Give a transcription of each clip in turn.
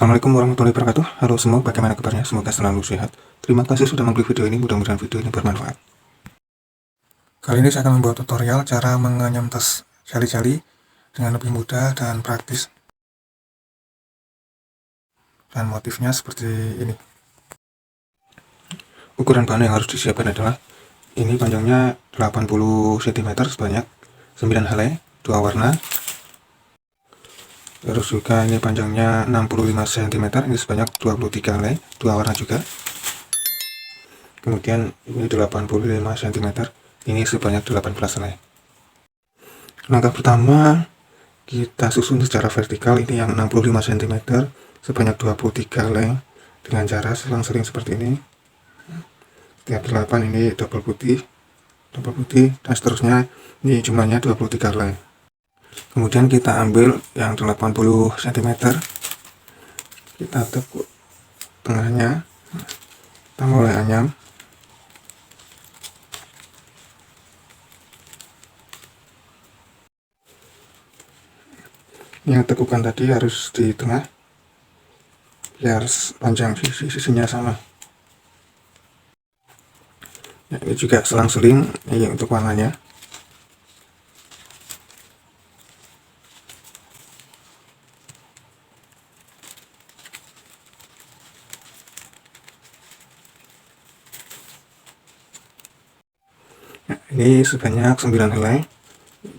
Assalamualaikum warahmatullahi wabarakatuh. Halo semua, bagaimana kabarnya? Semoga selalu sehat. Terima kasih sudah mengklik video ini, mudah-mudahan video ini bermanfaat. Kali ini saya akan membuat tutorial cara menganyam tas jali-jali dengan lebih mudah dan praktis. Dan motifnya seperti ini. Ukuran bahan yang harus disiapkan adalah ini panjangnya 80 cm sebanyak 9 helai, 2 warna. Terus juga ini panjangnya 65 cm, ini sebanyak 23 helai, 2 warna juga. Kemudian ini 85 cm, ini sebanyak 18 helai. Langkah pertama, kita susun secara vertikal ini yang 65 cm sebanyak 23 helai dengan cara selang-seling seperti ini. Setiap 8 ini double putih, dan seterusnya. Ini jumlahnya 23 helai. Kemudian kita ambil yang 80 cm, kita tekuk tengahnya, kita mulai anyam. Yang tekukan tadi harus di tengah biar panjang sisinya sama. Ya, ini juga selang-seling ini untuk warnanya. Nah, ini sebanyak 9 helai.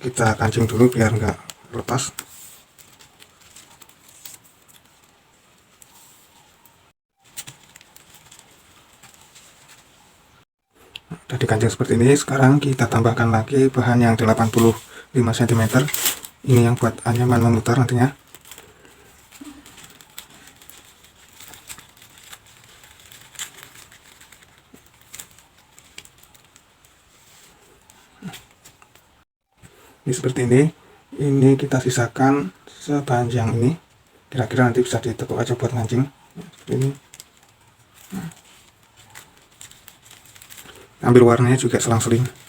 Kita kancing dulu biar enggak lepas. Sudah dikancing seperti ini. Sekarang kita tambahkan lagi bahan yang 85 cm. Ini yang buat anyaman memutar nantinya. Ini seperti ini kita sisakan sepanjang ini, kira-kira nanti bisa ditekuk aja buat mancing. Seperti ini. Ambil warnanya juga selang-seling.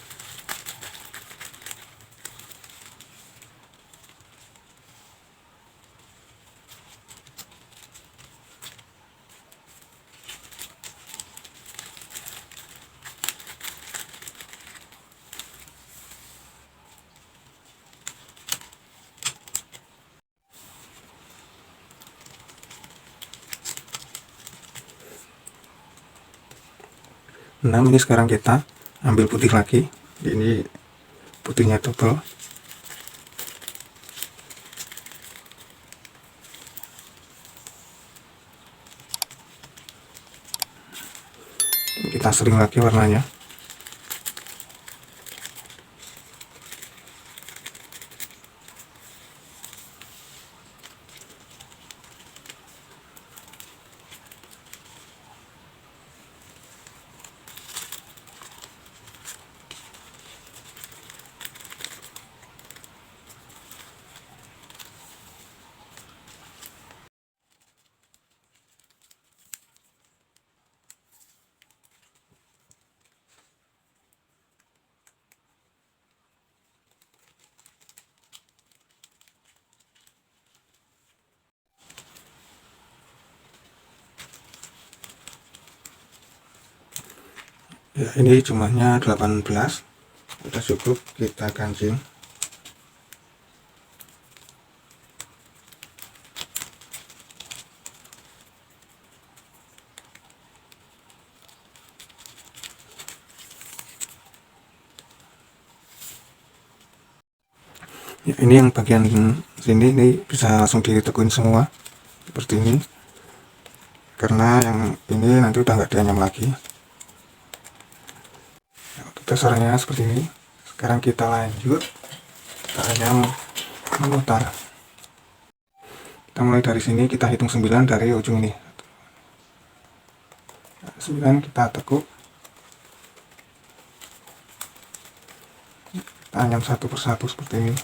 Nah, ini sekarang kita ambil putih lagi. Ini putihnya tebal. Kita sering lagi warnanya. Ya, ini jumlahnya 18, sudah cukup, kita kancing. Ya, ini yang bagian sini ini bisa langsung ditekuin semua seperti ini, karena yang ini nanti udah nggak dianyam lagi. Dasarnya seperti ini. Sekarang kita lanjut, kita anyam memutar. Kita mulai dari sini, kita hitung 9 dari ujung ini. 9 kita tekuk, kita anyam satu persatu seperti ini.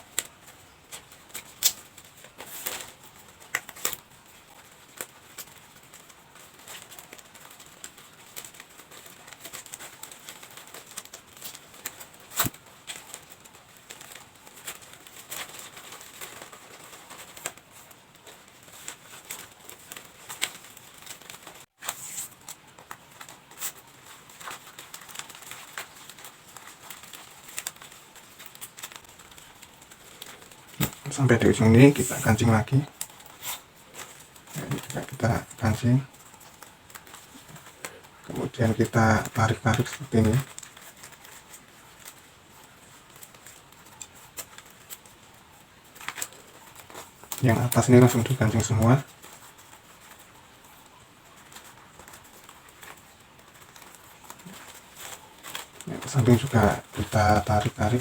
Sampai di ujung ini kita kancing lagi. Ini juga kita kancing, kemudian kita tarik-tarik seperti ini. Yang atas ini langsung dikancing semua. Yang samping juga kita tarik-tarik.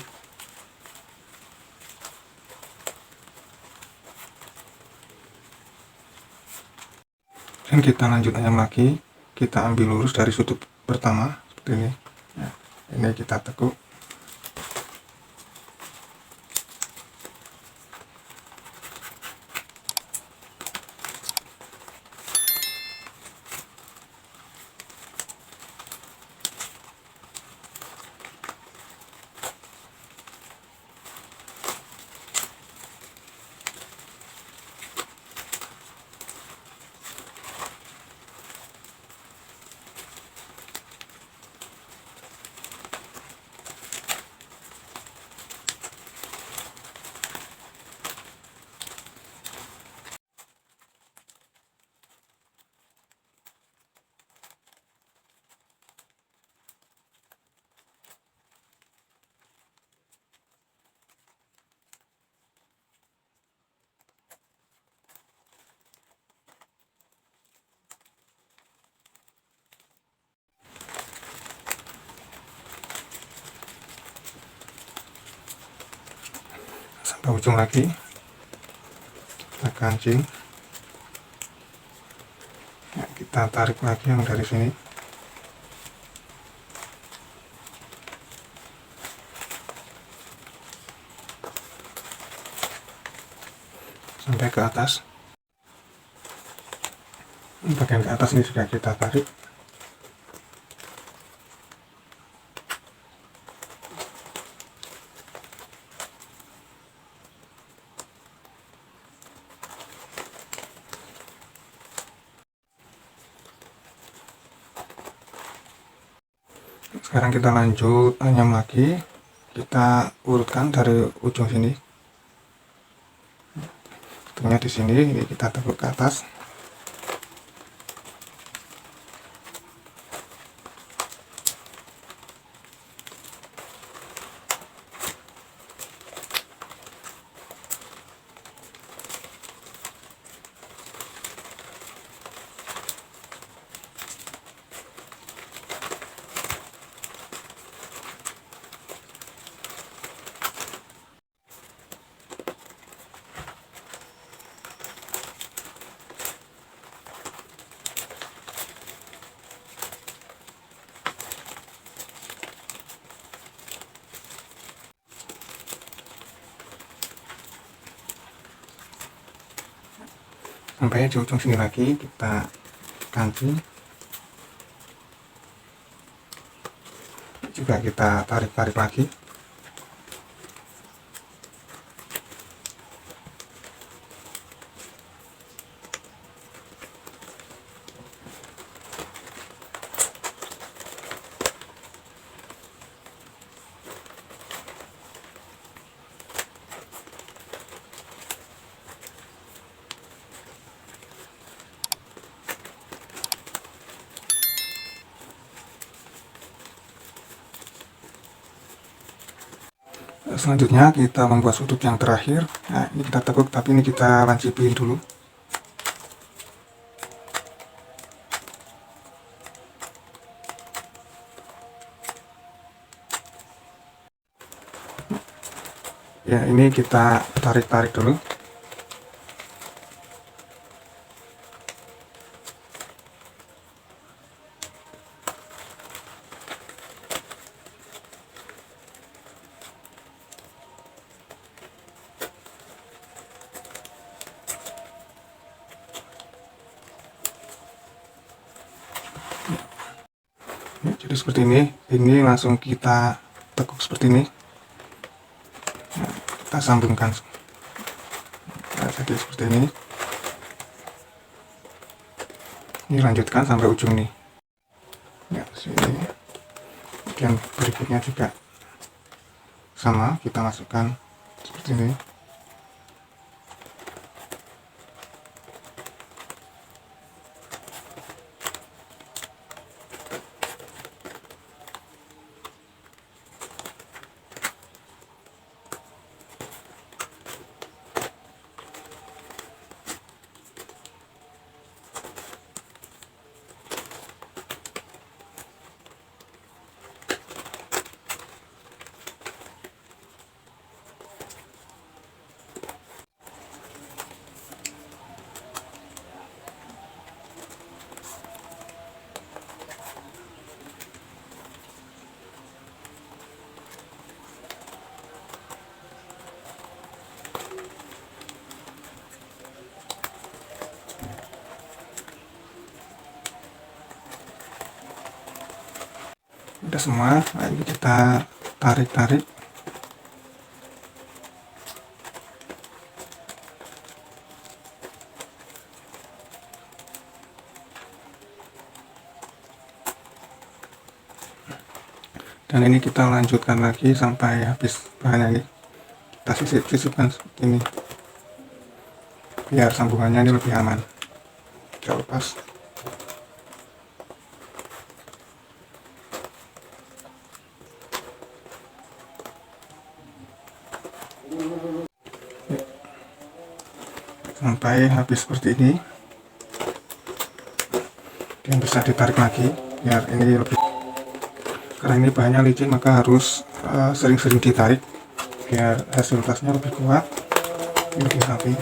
Dan kita lanjut ayam lagi, kita ambil lurus dari sudut pertama seperti ini. Nah, ini kita tekuk. Sampai ujung lagi kita kancing. Nah, kita tarik lagi yang dari sini sampai ke atas. Bagian ke atas ini sudah kita tarik. Sekarang kita lanjut ayam lagi, kita urutkan dari ujung sini. Tentunya di sini ini kita tekuk ke atas. Sampai di ujung sini lagi kita kancing, juga kita tarik-tarik lagi. Selanjutnya kita membuat sudut yang terakhir. Nah, ini kita tekuk, tapi ini kita lancipin dulu. Ya, ini kita tarik-tarik dulu. Ya, jadi seperti ini langsung kita tekuk seperti ini. Nah, kita sambungkan. Nah, jadi seperti ini. Ini lanjutkan sampai ujung nih. Ya, sini. Kemudian berikutnya juga sama, kita masukkan seperti ini. Udah semua. Nah, ini kita tarik-tarik. Dan ini kita lanjutkan lagi sampai habis bahannya ini. Kita sisipkan seperti ini biar sambungannya ini lebih aman. Kita lepas. Sampai habis seperti ini, dan bisa ditarik lagi biar ini lebih, karena ini bahannya licin maka harus sering-sering ditarik biar hasil tasnya lebih kuat, lebih rapi.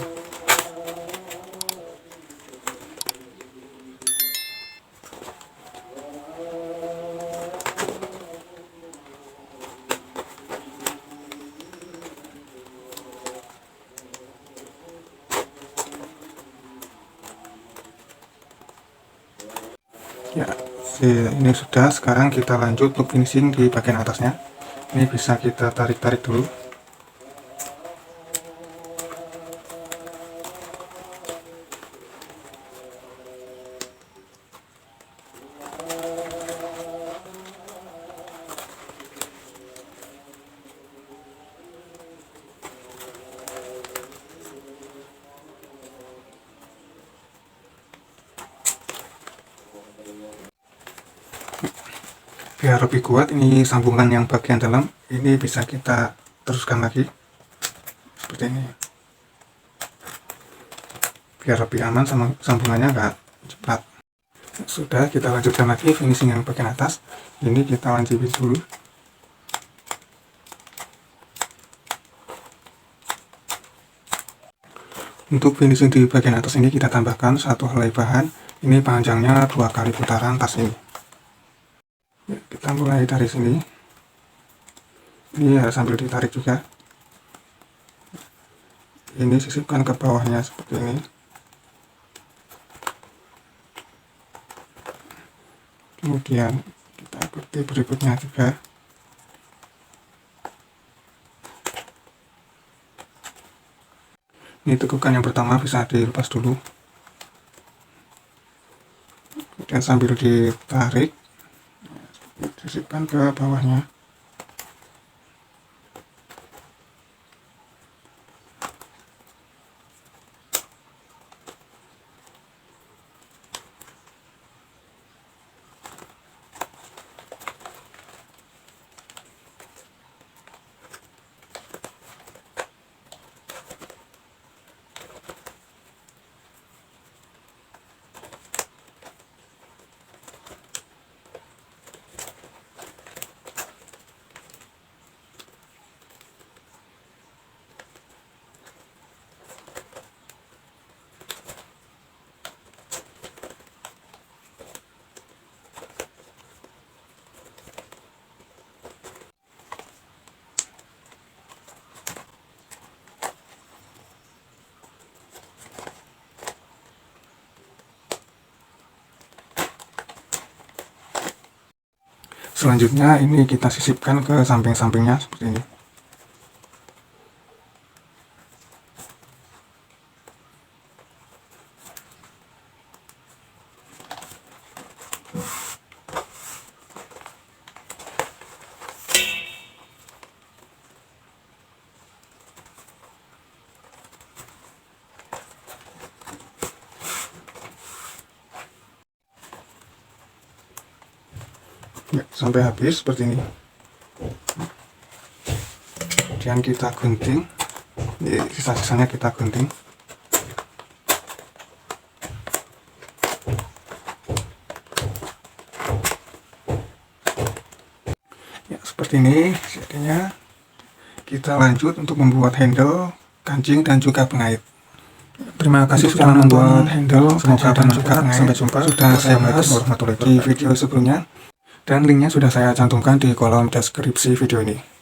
Ya, ini sudah. Sekarang kita lanjut untuk finishing di bagian atasnya. Ini bisa kita tarik-tarik dulu. Biar lebih kuat, ini sambungan yang bagian dalam ini bisa kita teruskan lagi seperti ini, biar lebih aman sama sambungannya nggak cepat. Sudah, kita lanjutkan lagi finishing yang bagian atas. Ini kita lancipin dulu. Untuk finishing di bagian atas ini kita tambahkan satu helai bahan. Ini panjangnya 2 kali putaran tas ini. Kita mulai dari sini. Ini ya, sambil ditarik juga. Ini sisipkan ke bawahnya seperti ini. Kemudian kita ikuti berikutnya juga. Ini tekukan yang pertama bisa dilepas dulu. Kemudian sambil ditarik, sisipkan ke bawahnya. Selanjutnya ini kita sisipkan ke samping-sampingnya seperti ini. Ya, sampai habis seperti ini. Kemudian kita gunting. Sisa-sisanya kita gunting. Ya, seperti ini jadinya. Kita lanjut untuk membuat handle, kancing, dan juga pengait. Terima kasih sudah membuat handle, kancing, dan juga pengait. Sampai jumpa. Sudah saya bahas di video sebelumnya. Dan linknya sudah saya cantumkan di kolom deskripsi video ini.